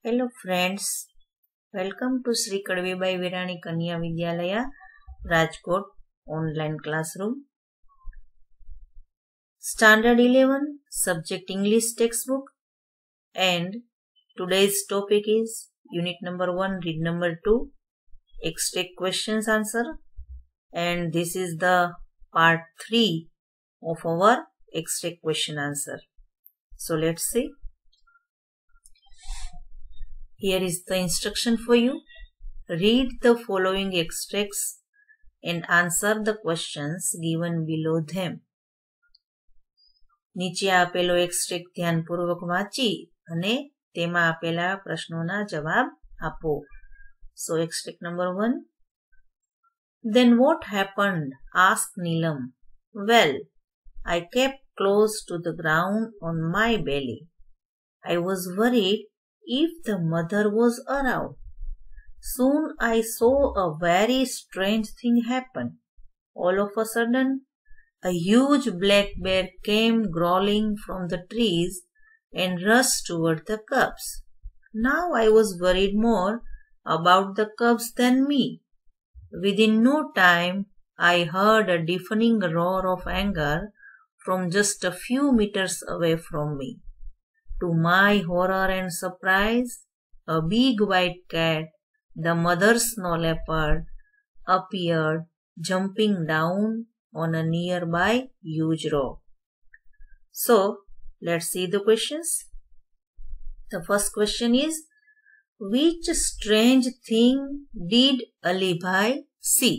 Hello friends, welcome to Sri Kadwebai Virani Kanya Vidyalaya, Rajkot online classroom. Standard 11, subject English textbook, and today's topic is unit number 1, read number 2, extract questions answer, and this is the part 3 of our extract question answer. So let's see. Here is the instruction for you. Read the following extracts and answer the questions given below them. નીચે આપેલો extract ધ્યાનપૂર્વક વાંચી અને તેમાં આપેલા પ્રશ્નોના જવાબ આપો. So extract number 1. Then what happened? asked Neelam. Well, I kept close to the ground on my belly. I was worried if the mother was around. Soon I saw a very strange thing happen. All of a sudden, a huge black bear came growling from the trees and rushed toward the cubs. Now I was worried more about the cubs than me. Within no time, I heard a deafening roar of anger from just a few meters away from me. To my horror and surprise, a big white cat, the mother snow leopard, appeared, jumping down on a nearby huge rock. So, let's see the questions. The first question is, which strange thing did Ali Bhai see?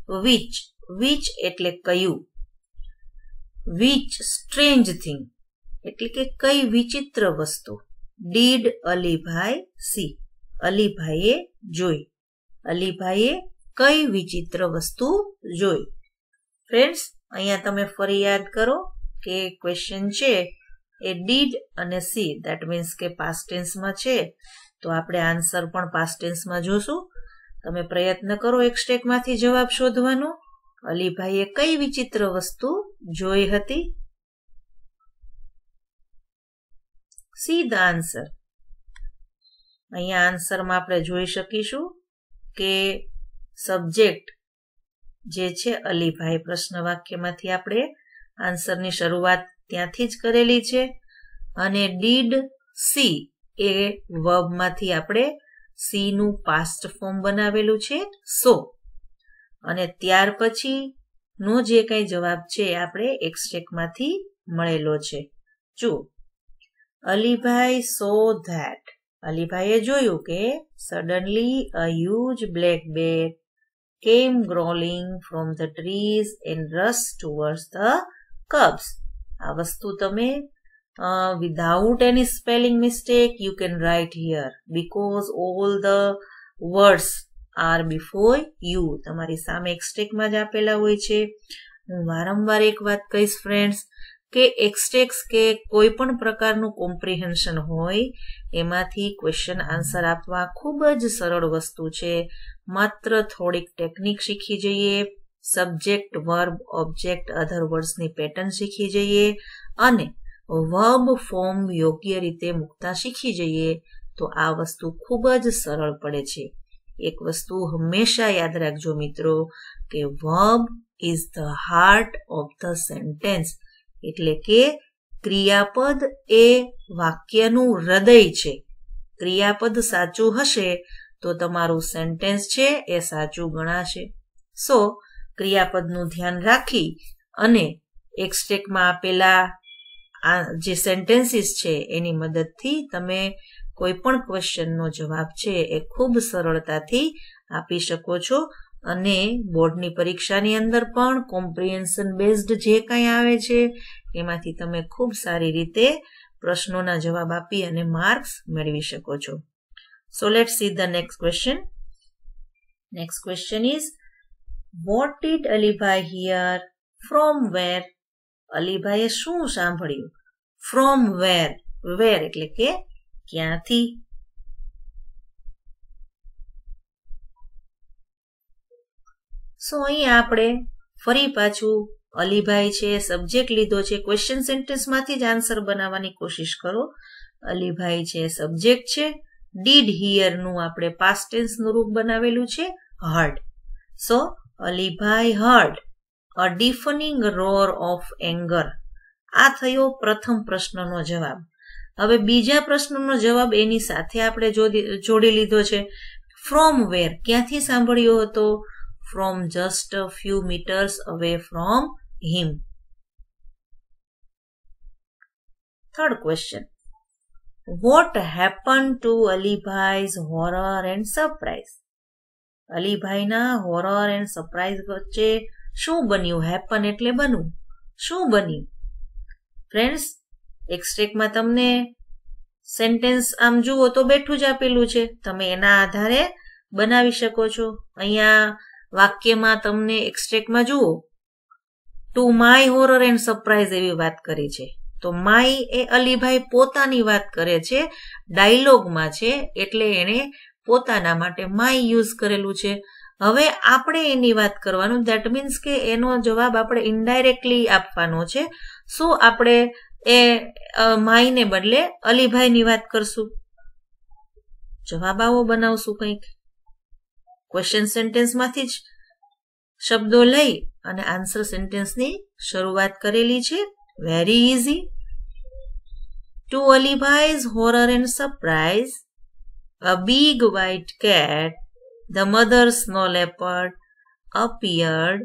Which એટલે કયું? Which strange thing એટલે કે કઈ વિચિત્ર વસ્તુ? Did Alibhai see? અલીભાઈએ જોઈ. અલીભાઈએ કઈ વિચિત્ર વસ્તુ જોઈ? ફ્રેન્ડ્સ, અહીંયા તમે ફરી યાદ કરો કે ક્વેશ્ચન છે એ did અને see, that means કે past tense માં છે, તો આપણે આન્સર પણ past tense માં જોશું. તમે પ્રયત્ન કરો એક્સ્ટ્રેક્ટમાંથી જવાબ શોધવાનો. અલીભાઈએ કઈ વિચિત્ર વસ્તુ જોઈ હતી? See the answer. અહીંયા આન્સરમાં આપણે જોઈ શકીશું કે સબ્જેક્ટ જે છે અલીભાઈ, પ્રશ્ન વાક્યમાંથી આપણે આન્સરની શરૂઆત ત્યાંથી જ કરેલી છે અને ડીડ સી એ વર્બમાંથી આપણે સી નું પાસ્ટ ફોર્મ બનાવેલું છે સો, અને ત્યાર પછી નો જે કઈ જવાબ છે આપણે એક્સ્ટ્રેક્ટમાંથી મળેલો છે. જુઓ, અલીભાઈ સો ધેટ, અલીભાઈએ જોયું કે suddenly a huge black bear came growling from the trees and rush towards the cubs. આ વસ્તુ તમે without any spelling mistake you can write here because all the words are before you. તમારી સામે એક્સ્ટ્રેક્ટમાં જ આપેલા હોય છે. હું વારંવાર એક વાત કહીશ ફ્રેન્ડ્સ કે એક્સ્ટ્રેક્ટ્સ કે કોઈ પણ પ્રકારનું કોમ્પ્રિહેન્શન હોય એમાંથી ક્વેશ્ચન આન્સર આપવા ખૂબ જ સરળ વસ્તુ છે. માત્ર થોડીક ટેકનિક શીખી જઈએ, સબ્જેક્ટ, વર્બ, ઓબ્જેક્ટ, અધર વર્ડ્સની પેટર્ન શીખી જઈએ અને વર્બ ફોર્મ યોગ્ય રીતે મૂકતા શીખી જઈએ તો આ વસ્તુ ખૂબ જ સરળ પડે છે. એક વસ્તુ હંમેશા યાદ રાખજો મિત્રો કે verb is the heart of the sentence, એટલે કે ક્રિયાપદ એ વાક્યનું હૃદય છે. ક્રિયાપદ સાચું હશે તો તમારું સેન્ટેન્સ છે એ સાચું ગણાશે. સો ક્રિયાપદનું ધ્યાન રાખી અને એક્સ્ટ્રેક્ટમાં આપેલા જે સેન્ટેન્સીસ છે એની મદદથી તમે કોઈ પણ ક્વેશ્ચનનો જવાબ છે એ ખૂબ સરળતાથી આપી શકો છો અને બોર્ડની પરીક્ષાની અંદર પણ કોમ્પ્રિહેન્શન બેઝડ જે કંઈ આવે છે એમાંથી તમે ખૂબ સારી રીતે પ્રશ્નોના જવાબ આપી અને માર્ક્સ મેળવી શકો છો. So let's see the next question. Next question is, what did Alibhai hear from where? અલીભાઈએ શું સાંભળ્યું? ફ્રોમ વેર, વેર એટલે કે ક્યાંથી? સો અહીં આપણે ફરી પાછું અલીભાઈ છે, સબ્જેક્ટ લીધો છે, ક્વેશ્ચન સેન્ટેન્સમાંથી જ આન્સર બનાવવાની કોશિશ કરો. અલીભાઈ છે સબ્જેક્ટ છે did hear નું આપણે past tense નું રૂપ બનાવેલું છે heard. So Alibhai heard a deafening roar of anger. આ થયો પ્રથમ પ્રશ્નનો જવાબ. હવે બીજા પ્રશ્નનો જવાબ એની સાથે આપણે જોડી લીધો છે. ફ્રોમ વેર, ક્યાંથી સાંભળ્યો હતો? From just a few meters away from him. Third question. What happened to અલીભાઈ's horror and surprise? અલીભાઈના horror and surprise વચ્ચે શું બન્યું? happen એટલે બનવું. શું બન્યું? ફ્રેન્ડ્સ, એક્સ્ટ્રેક્ટમાં તમને સેન્ટેન્સ આમ જુઓ તો બેઠું જ આપેલું છે, તમે એના આધારે બનાવી શકો છો. અહીંયા વાક્યમાં તમને એક્સ્ટ્રેક્ટમાં જુઓ to my horror and surprise એવી વાત કરી છે. તો માય એ અલીભાઈ પોતાની વાત કરે છે, ડાયલોગમાં છે એટલે એને પોતાના માટે માય યુઝ કરેલું છે. હવે આપણે એની વાત કરવાનું, ધેટ મીન્સ કે એનો જવાબ આપણે ઇનડાયરેક્ટલી આપવાનો છે. શું આપણે એ માયને બદલે અલીભાઈની વાત કરશું, જવાબ આવો બનાવશું કંઈક. ક્વેશ્ચન સેન્ટેન્સમાંથી જ શબ્દો લઈ અને આન્સર સેન્ટેન્સની શરૂઆત કરેલી છે. Very easy. ટુ અલીભાઈ's horror and surprise, a big white cat, the mother snow leopard, appeared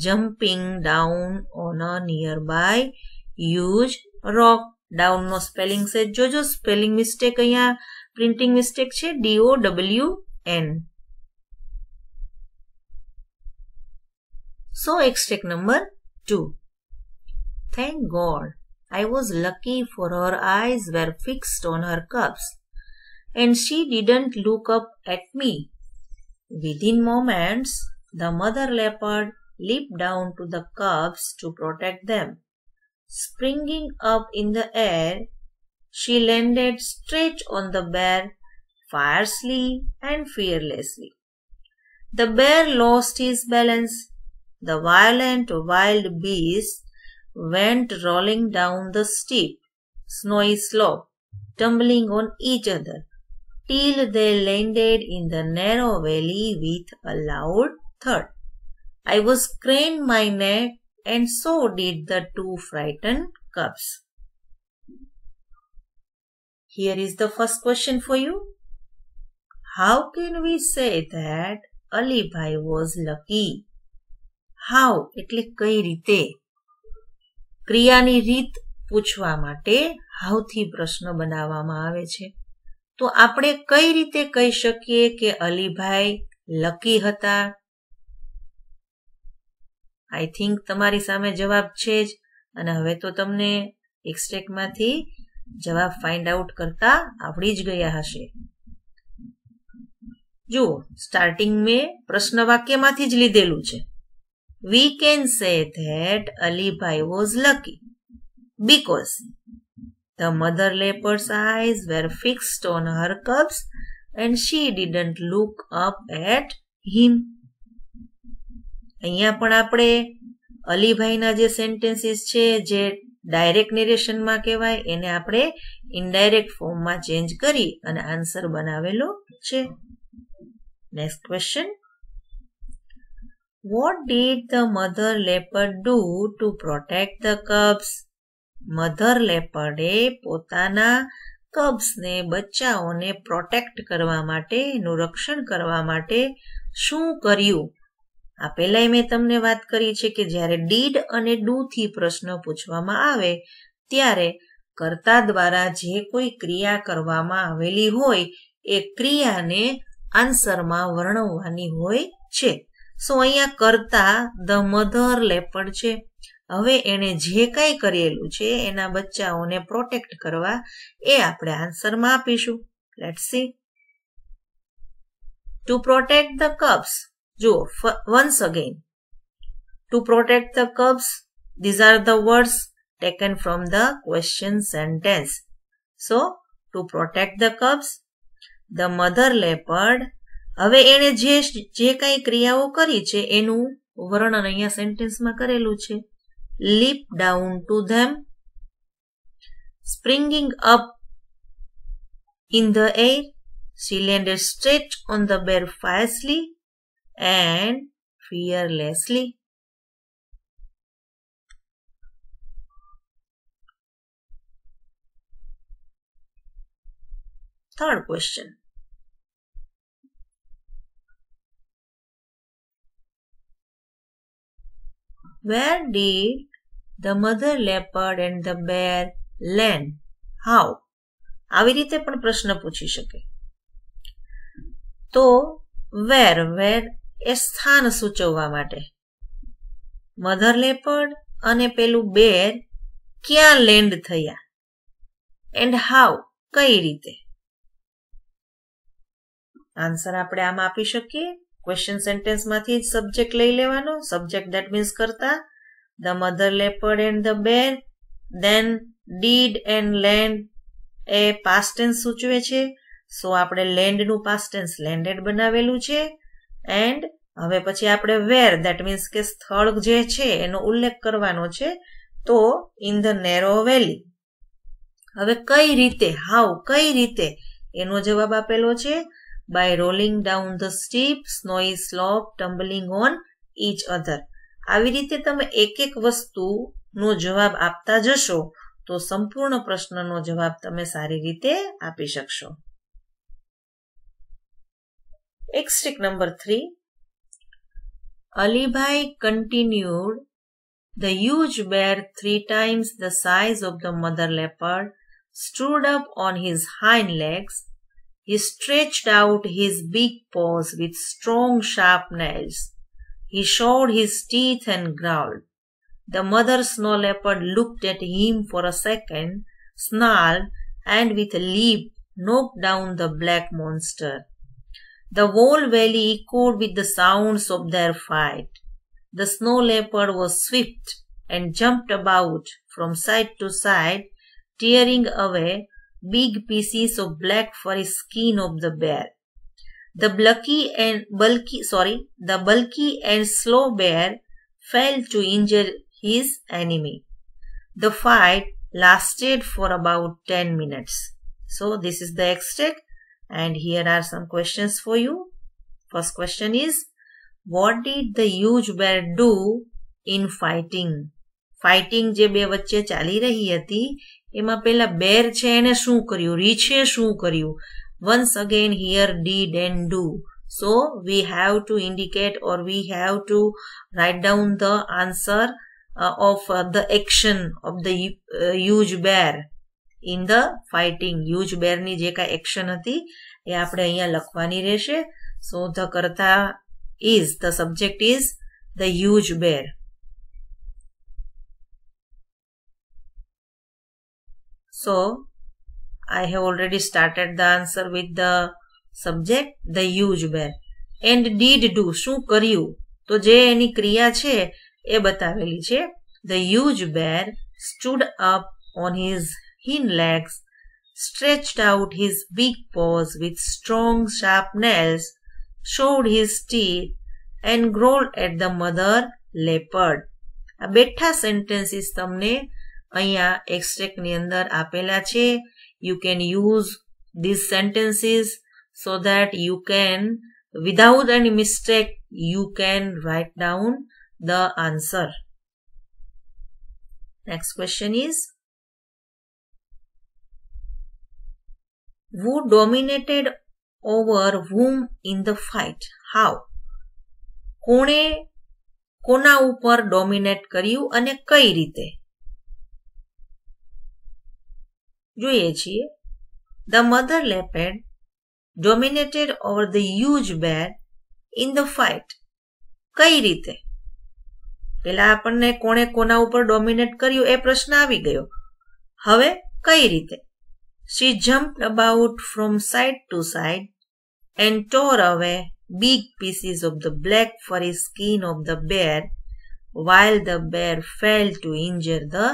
jumping down on a nearby huge rock. Down નો સ્પેલિંગ છે જોજો, સ્પેલિંગ મિસ્ટેક અહીંયા પ્રિન્ટિંગ મિસ્ટેક છે, DOWN. So extract number 2. Thank God I was lucky, for her eyes were fixed on her cubs and she didn't look up at me. Within moments, the mother leopard leaped down to the cubs to protect them. Springing up in the air, she landed straight on the bear, fiercely and fearlessly. The bear lost his balance. The violent wild beast went rolling down the steep, snowy slope, tumbling on each other, till they landed in the narrow valley with a loud thud. I was craned my neck, and so did the two frightened cubs. Here is the first question for you. How can we say that Alibhai was lucky? How એટલે કઈ રીતે? ક્રિયાની રીત પૂછવા માટે હાઉથી પ્રશ્ન બનાવવામાં આવે છે. તો આપણે કઈ રીતે કહી શકીએ કે અલીભાઈ લકી હતા? આઈ થિંક તમારી સામે જવાબ છે જ, અને હવે તો તમને એક્સ્ટ્રેક્ટમાંથી જવાબ ફાઇન્ડ આઉટ કરતા આવડી જ ગયા હશે. જુઓ, સ્ટાર્ટિંગ મેં પ્રશ્ન વાક્યમાંથી જ લીધેલું છે. We can say that Alibhai was lucky because the mother leopard's eyes were fixed on her cubs and she didn't look up at him. અહીંયા પણ આપણે અલીભાઈના જે સેન્ટેન્સીસ છે જે ડાયરેક્ટ નેરેશનમાં કહેવાય એને આપણે ઇનડાયરેક્ટ ફોર્મમાં ચેન્જ કરી અને આન્સર બનાવેલો છે. Next question. What did the mother leopard do to protect the cubs? Mother લેપર્ડે પોતાના કબ્સને, બચ્ચાઓને પ્રોટેક્ટ કરવા માટે, એનું રક્ષણ કરવા માટે શું કર્યું? આ પહેલાય મેં તમને વાત કરી છે કે જ્યારે ડીડ અને ડુ થી પ્રશ્ન પૂછવામાં આવે ત્યારે કર્તા દ્વારા જે કોઈ ક્રિયા કરવામાં આવેલી હોય એ ક્રિયાને આન્સરમાં વર્ણવવાની હોય છે. સો અહીંયા કર્તા ધ મધર લેપર્ડ છે. હવે એણે જે કંઈ કરેલું છે એના બચ્ચાઓને પ્રોટેક્ટ કરવા એ આપણે આન્સરમાં આપીશું. Let's see. To protect the cubs. જુઓ, once again, to protect the cubs, these are the words taken from the question sentence. So, to protect the cubs, the mother leopard, હવે એણે જે કઈ ક્રિયાઓ કરી છે એનું વર્ણન અહીંયા સેન્ટેન્સમાં કરેલું છે. leap down to them, springing up in the air, She landed straight on the bear fiercely and fearlessly. Third question. Where did the mother leopard and the bear land? How? આવી રીતે પણ પ્રશ્ન પૂછી શકે. તો where એ સ્થાન સૂચવવા માટે. મધર લેપર્ડ અને પેલું બેર ક્યાં લેન્ડ થયા? And how? કઈ રીતે? આન્સર આપણે આમાં આપી શકીએ. ક્વેશ્ચન સેન્ટેન્સમાંથી જ સબ્જેક્ટ લઈ લેવાનો. સબ્જેક્ટ ધેટ મીન્સ કરતા the mother leopard and the bear, then did and land એ પાસ્ટ ટેન્સ સૂચવે છે. સો આપણે લેન્ડનું પાસ્ટ ટેન્સ લેન્ડેડ બનાવેલું છે. એન્ડ હવે પછી આપણે વેર ધેટ મીન્સ કે સ્થળ જે છે એનો ઉલ્લેખ કરવાનો છે. તો ઇન ધ નેરો વેલી. હવે કઈ રીતે, હાઉ કઈ રીતે એનો જવાબ આપેલો છે. by rolling down the steep snowy slope tumbling on each other. આવી રીતે તમે એક એક વસ્તુનો જવાબ આપતા જશો તો સંપૂર્ણ પ્રશ્નનો જવાબ તમે સારી રીતે આપી શકશો. Extract number 3. Alibhai continued. The huge bear 3 times the size of the mother leopard stood up on his hind legs. He stretched out his big paws with strong, sharp nails. He showed his teeth and growled. The mother snow leopard looked at him for a second, snarled, and with a leap knocked down the black monster. The whole valley echoed with the sounds of their fight. The snow leopard was swift and jumped about from side to side, tearing away big pieces of black furry skin of the bear. The bulky and slow bear failed to injure his enemy. The fight lasted for about 10 minutes. So this is the extract, and here are some questions for you. First question is, what did the huge bear do in fighting? Fighting જે બે વચ્ચે ચાલી રહી હતી એમાં પેલા બેર છે એને શું કર્યું, રીછે શું કર્યું. Once again here did and do. So we have to indicate or we have to write down the answer of the action of the huge bear in the fighting. Huge bear ની જે કાંઈ action હતી એ આપણે અહીંયા લખવાની રહેશે. So the કર્તા is, the subject is the huge bear. So, I have already started the answer with the subject, the huge bear. And did do, શું કર્યું? તો જે એની ક્રિયા છે એ બતાવેલી છે. The huge bear stood up on his hind legs, stretched out his big paws with strong, sharp nails, showed his teeth, and growled at the mother leopard. આ બેઠા sentences તમને અહીંયા એક્સ્ટ્રેક્ટની અંદર આપેલા છે. You can use these sentences so that you can, without any mistake, you can write down the answer. Next question is, who dominated over whom in the fight? How? કોણે કોના ઉપર ડોમિનેટ કર્યું અને કઈ રીતે? જોઈએ છીએ. The mother leopard dominated over the huge bear in the fight. કઈ રીતે? પેલા આપણને કોણે કોના ઉપર ડોમિનેટ કર્યું એ પ્રશ્ન આવી ગયો. હવે કઈ રીતે? She jumped about from side to side and tore away big pieces of the black furry skin of the bear, while the bear failed to injure the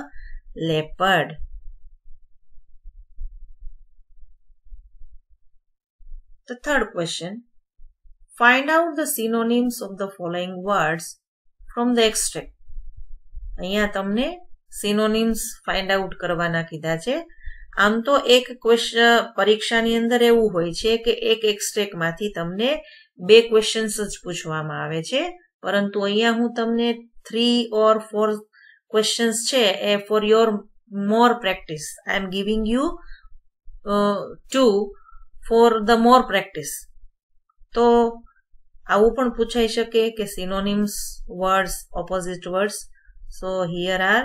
leopard. The third question, find out the synonyms of the following words from the extract. અહીંયા તમને synonyms find out કરવાના કીધા છે. આમ તો એક question પરીક્ષાની અંદર એવું હોય છે કે એક એક્સ્ટ્રેક્ટમાંથી તમને 2 ક્વેશ્ચન્સ જ પૂછવામાં આવે છે, પરંતુ અહીંયા હું તમને 3 or 4 ક્વેશ્ચન્સ છે એ for your more practice I am giving you 2 for the more practice. તો આવું પણ પૂછાઈ શકે કે synonyms words, opposite words. So here are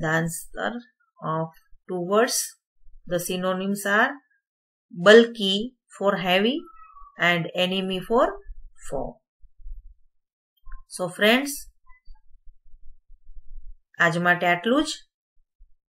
the answer of 2 words. The synonyms are bulky for heavy and enemy for foe. So friends, આજ માટે આટલું જ.